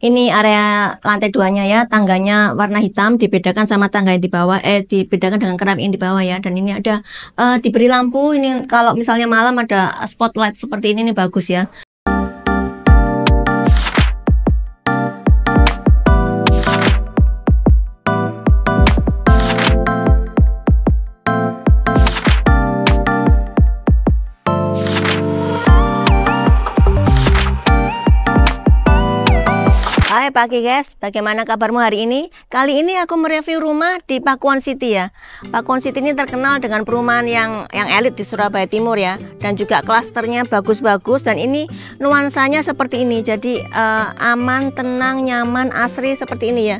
Ini area lantai 2-nya ya, tangganya warna hitam, dibedakan sama tangga yang di bawah, dibedakan dengan keramik yang di bawah ya. Dan ini ada diberi lampu. Ini kalau misalnya malam ada spotlight seperti ini bagus ya. Hai pagi guys, bagaimana kabarmu hari ini? Kali ini aku mereview rumah di Pakuwon City ya. Pakuwon City ini terkenal dengan perumahan yang elit di Surabaya Timur ya. Dan juga klasternya bagus-bagus, dan ini nuansanya seperti ini. Jadi aman, tenang, nyaman, asri seperti ini ya.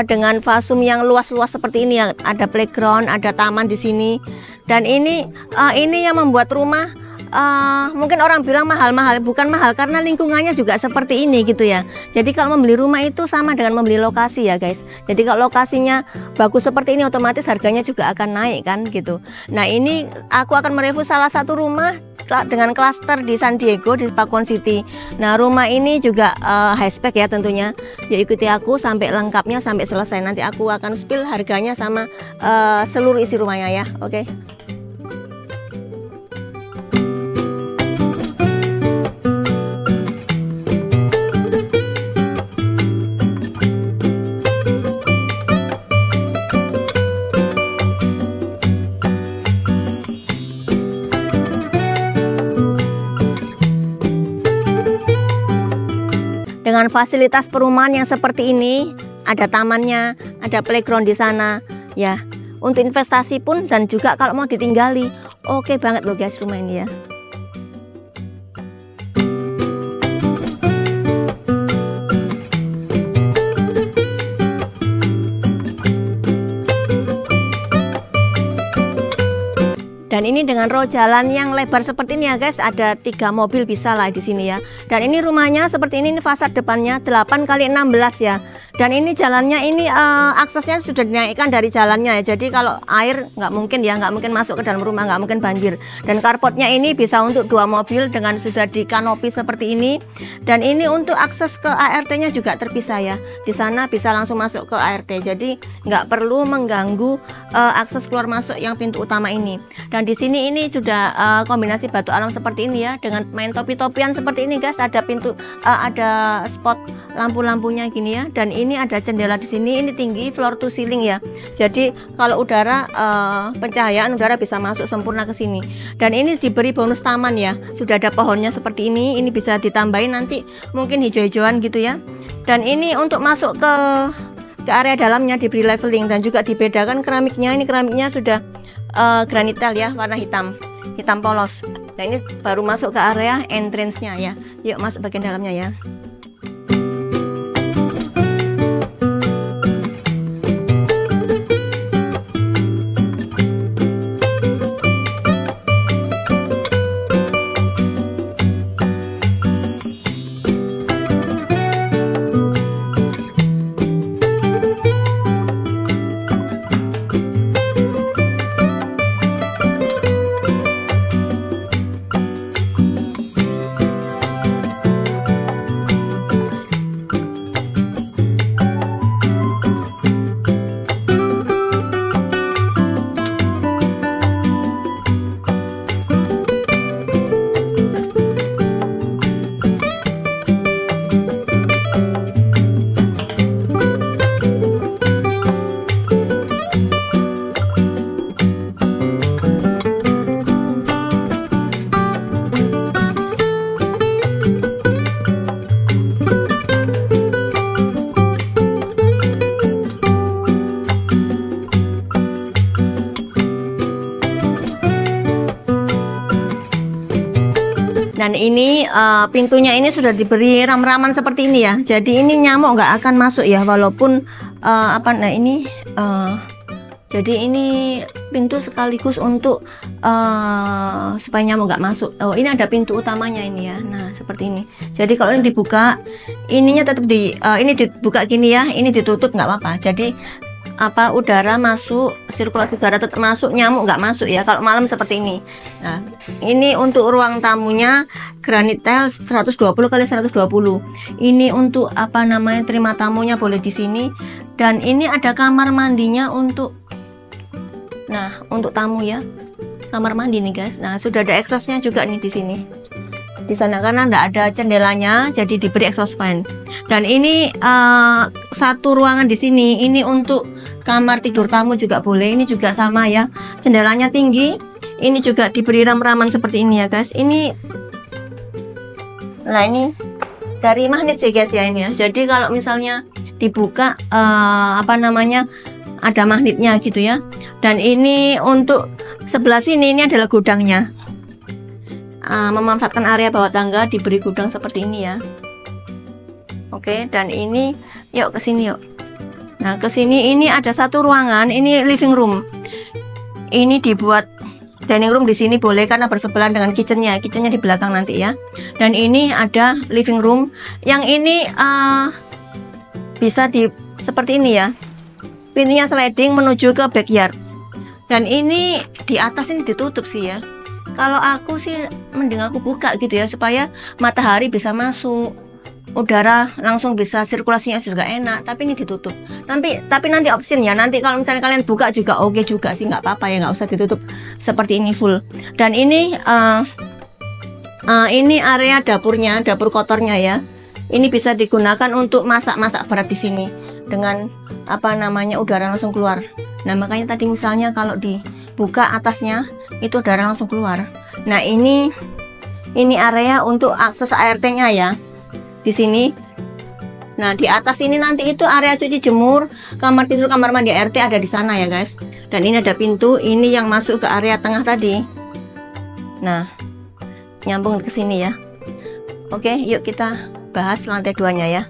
Dengan fasum yang luas-luas seperti ini ya. Ada playground, ada taman di sini. Dan ini yang membuat rumah mungkin orang bilang mahal-mahal, bukan mahal karena lingkungannya juga seperti ini gitu ya. Jadi kalau membeli rumah itu sama dengan membeli lokasi ya guys. Jadi kalau lokasinya bagus seperti ini, otomatis harganya juga akan naik kan gitu. Nah ini aku akan mereview salah satu rumah dengan klaster di San Diego di Pakuwon City. Nah rumah ini juga high spec ya tentunya. Ya ikuti aku sampai lengkapnya, sampai selesai. Nanti aku akan spill harganya sama seluruh isi rumahnya ya. Oke. Dengan fasilitas perumahan yang seperti ini, ada tamannya, ada playground di sana, ya. Untuk investasi pun dan juga kalau mau ditinggali, oke banget loh guys rumah ini ya. Dan ini dengan row jalan yang lebar seperti ini ya guys, ada 3 mobil bisa lah di sini ya. Dan ini rumahnya seperti ini fasad depannya 8 x 16 ya. Dan ini jalannya ini aksesnya sudah dinaikkan dari jalannya ya. Jadi kalau air nggak mungkin masuk ke dalam rumah, nggak mungkin banjir. Dan carportnya ini bisa untuk 2 mobil dengan sudah dikanopi seperti ini. Dan ini untuk akses ke ART-nya juga terpisah ya. Di sana bisa langsung masuk ke ART. Jadi nggak perlu mengganggu akses keluar masuk yang pintu utama ini. Dan di sini ini sudah kombinasi batu alam seperti ini ya, dengan main topi-topian seperti ini guys. Ada pintu, ada spot lampu-lampunya gini ya. Dan ini ada jendela di sini, ini tinggi floor to ceiling ya. Jadi kalau udara pencahayaan udara bisa masuk sempurna ke sini. Dan ini diberi bonus taman ya. Sudah ada pohonnya seperti ini bisa ditambahin nanti mungkin hijau-hijauan gitu ya. Dan ini untuk masuk ke area dalamnya diberi leveling dan juga dibedakan keramiknya. Ini keramiknya sudah granitel ya, warna hitam polos. Nah ini baru masuk ke area entrance-nya ya. Yuk masuk bagian dalamnya ya. Dan ini pintunya ini sudah diberi ram-raman seperti ini ya. Jadi ini nyamuk nggak akan masuk ya, walaupun jadi ini pintu sekaligus untuk supaya nyamuk nggak masuk. Oh ini ada pintu utamanya ini ya. Nah seperti ini. Jadi kalau ini dibuka, ininya tetap ini dibuka gini ya. Ini ditutup nggak apa-apa. Jadi udara masuk, sirkulasi udara tetap masuk, nyamuk nggak masuk ya kalau malam seperti ini. Nah, ini untuk ruang tamunya granit tile 120 kali 120. Ini untuk terima tamunya boleh di sini. Dan ini ada kamar mandinya untuk tamu ya. Kamar mandi nih guys. Nah, sudah ada exhaustnya juga nih di sini. Di sana karena enggak ada jendelanya, jadi diberi exhaust fan. Dan ini satu ruangan di sini. Ini untuk kamar tidur tamu juga boleh. Ini juga sama ya. Jendelanya tinggi. Ini juga diberi ram-raman seperti ini ya guys. Ini dari magnet sih guys ya ini ya. Jadi kalau misalnya dibuka ada magnetnya gitu ya. Dan ini untuk sebelah sini ini adalah gudangnya. Memanfaatkan area bawah tangga diberi gudang seperti ini ya. Oke, dan ini yuk ke sini yuk. Nah, ke sini ini ada satu ruangan, ini living room. Ini dibuat dining room di sini boleh karena bersebelahan dengan kitchennya. Kitchennya di belakang nanti ya. Dan ini ada living room. Yang ini bisa seperti ini ya. Pintunya sliding menuju ke backyard. Dan ini di atas ini ditutup sih ya. Kalau aku sih mending aku buka gitu ya supaya matahari bisa masuk, udara langsung bisa sirkulasinya juga enak. Tapi ini ditutup. Tapi nanti option ya. Nanti kalau misalnya kalian buka juga oke juga sih, nggak apa-apa ya, nggak usah ditutup seperti ini full. Dan ini area dapurnya, dapur kotornya ya. Ini bisa digunakan untuk masak-masak berat di sini dengan udara langsung keluar. Nah, makanya tadi misalnya kalau dibuka atasnya itu udara langsung keluar. Nah, ini area untuk akses ART-nya ya. Di sini. Nah, di atas ini nanti itu area cuci jemur, kamar tidur, kamar mandi ART ada di sana ya, guys. Dan ini ada pintu, ini yang masuk ke area tengah tadi. Nah, nyambung ke sini ya. Oke, yuk kita bahas lantai 2-nya ya.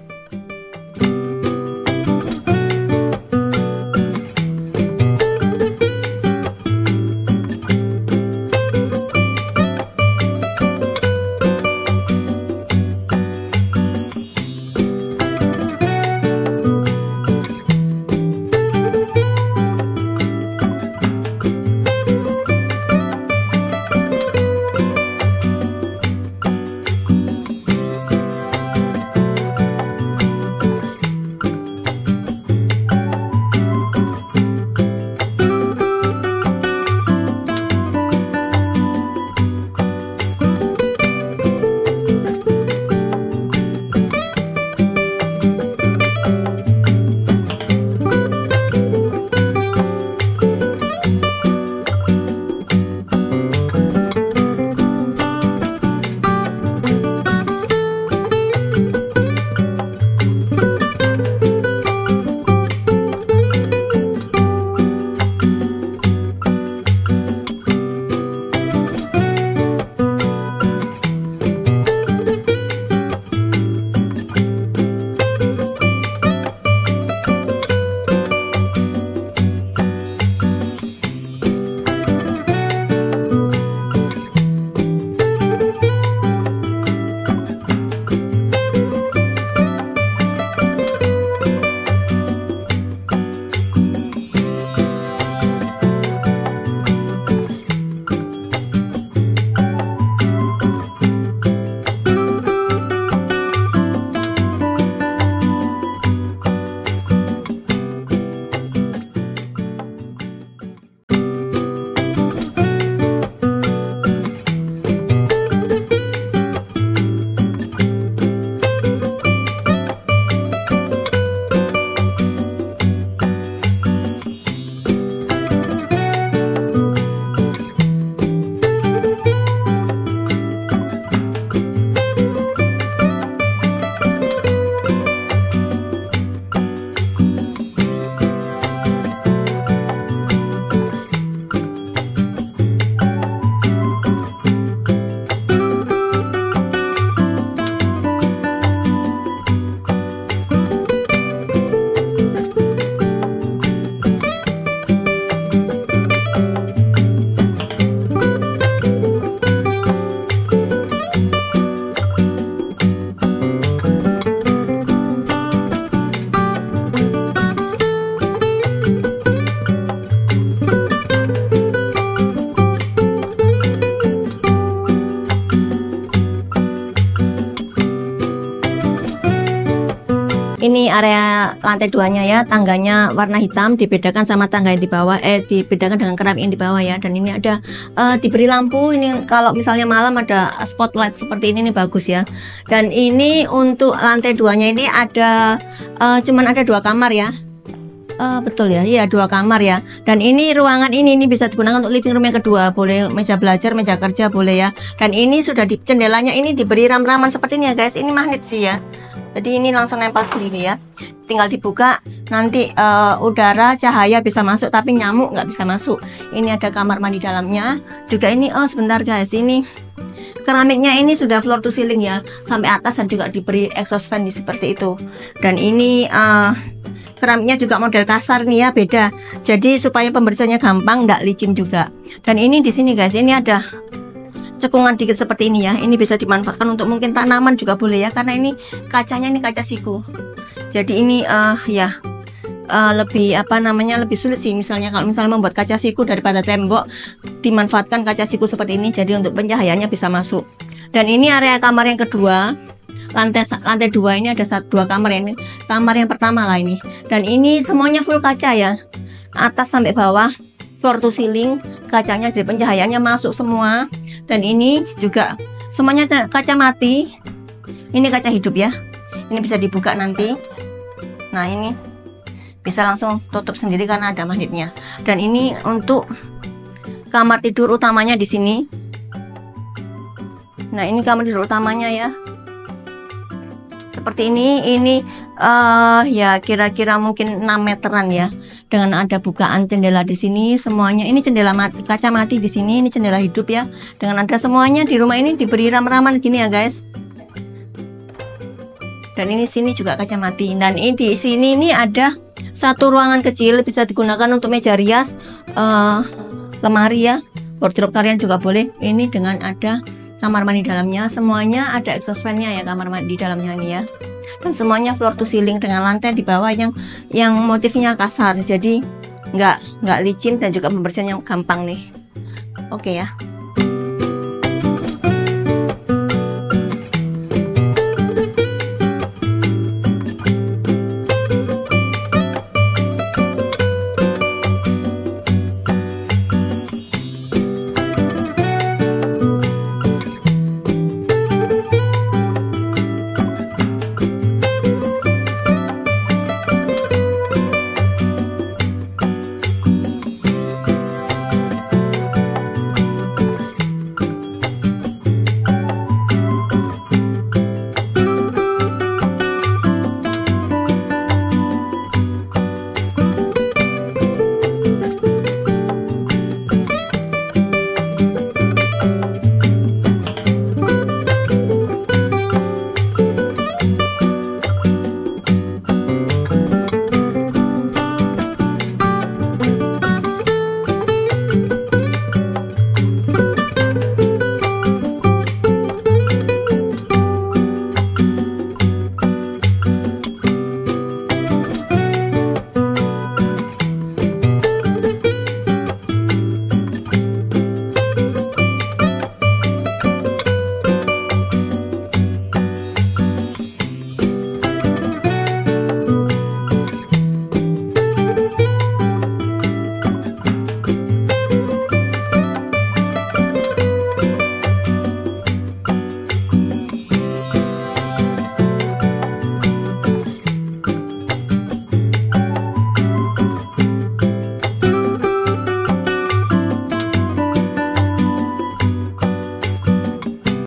ini area lantai 2-nya ya, tangganya warna hitam dibedakan sama tangga yang di bawah, dibedakan dengan keramik yang di bawah ya. Dan ini ada diberi lampu, ini kalau misalnya malam ada spotlight seperti ini nih, bagus ya. Dan ini untuk lantai 2-nya ini ada cuman ada 2 kamar ya. Betul ya, iya 2 kamar ya. Dan ini ruangan ini bisa digunakan untuk living room yang kedua, boleh meja belajar, meja kerja boleh ya. Dan ini sudah di jendelanya ini diberi ram-raman seperti ini ya guys. Ini magnet sih ya, jadi ini langsung nempel sendiri ya, tinggal dibuka nanti udara cahaya bisa masuk tapi nyamuk nggak bisa masuk. Ini ada kamar mandi dalamnya juga ini. Sebentar guys, ini keramiknya ini sudah floor to ceiling ya, sampai atas, dan juga diberi exhaust fan seperti itu. Dan ini keramiknya juga model kasar nih ya, beda, jadi supaya pembersihannya gampang, nggak licin juga. Dan ini di sini guys, ini ada cekungan dikit seperti ini ya, ini bisa dimanfaatkan untuk mungkin tanaman juga boleh ya, karena ini kacanya ini kaca siku. Jadi ini lebih lebih sulit sih, misalnya kalau misalnya membuat kaca siku daripada tembok, dimanfaatkan kaca siku seperti ini, jadi untuk pencahayaannya bisa masuk. Dan ini area kamar yang kedua, lantai 2 ini ada 2 kamar ya, ini kamar yang pertama lah ini. Dan ini semuanya full kaca ya, atas sampai bawah, floor to ceiling, kacanya, jadi pencahayaannya masuk semua. Dan ini juga semuanya kaca mati, ini kaca hidup ya, ini bisa dibuka nanti. Nah ini bisa langsung tutup sendiri karena ada magnetnya. Dan ini untuk kamar tidur utamanya di sini. Nah ini kamar tidur utamanya ya, seperti ini ya kira-kira mungkin 6 meteran ya, dengan ada bukaan jendela di sini semuanya. Ini jendela kaca mati di sini, ini jendela hidup ya, dengan ada semuanya di rumah ini diberi ram-raman gini ya guys. Dan ini sini juga kaca mati. Dan ini di sini ini ada 1 ruangan kecil, bisa digunakan untuk meja rias, lemari ya, wardrobe kalian juga boleh. Ini dengan ada kamar mandi dalamnya, semuanya ada exhaust fan-nya ya, kamar mandi dalamnya ini ya. Dan semuanya floor to ceiling dengan lantai di bawah yang motifnya kasar, jadi nggak licin dan juga pembersihannya gampang nih. Oke ya.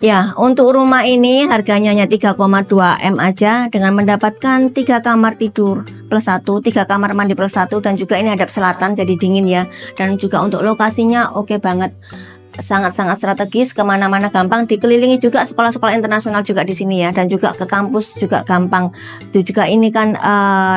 Ya, untuk rumah ini harganya hanya 3,2 M aja, dengan mendapatkan 3 kamar tidur plus 1, 3 kamar mandi plus 1, dan juga ini hadap selatan jadi dingin ya. Dan juga untuk lokasinya oke banget, sangat-sangat strategis, kemana-mana gampang, dikelilingi juga sekolah-sekolah internasional juga di sini ya, dan juga ke kampus juga gampang. Itu juga ini kan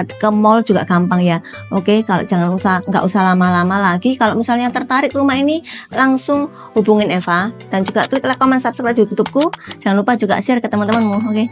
ke mall juga gampang ya. Oke, kalau nggak usah lama-lama lagi. Kalau misalnya tertarik rumah ini, langsung hubungin Eva, dan juga klik like, comment, subscribe di YouTubeku. Jangan lupa juga share ke teman-temanmu. Oke.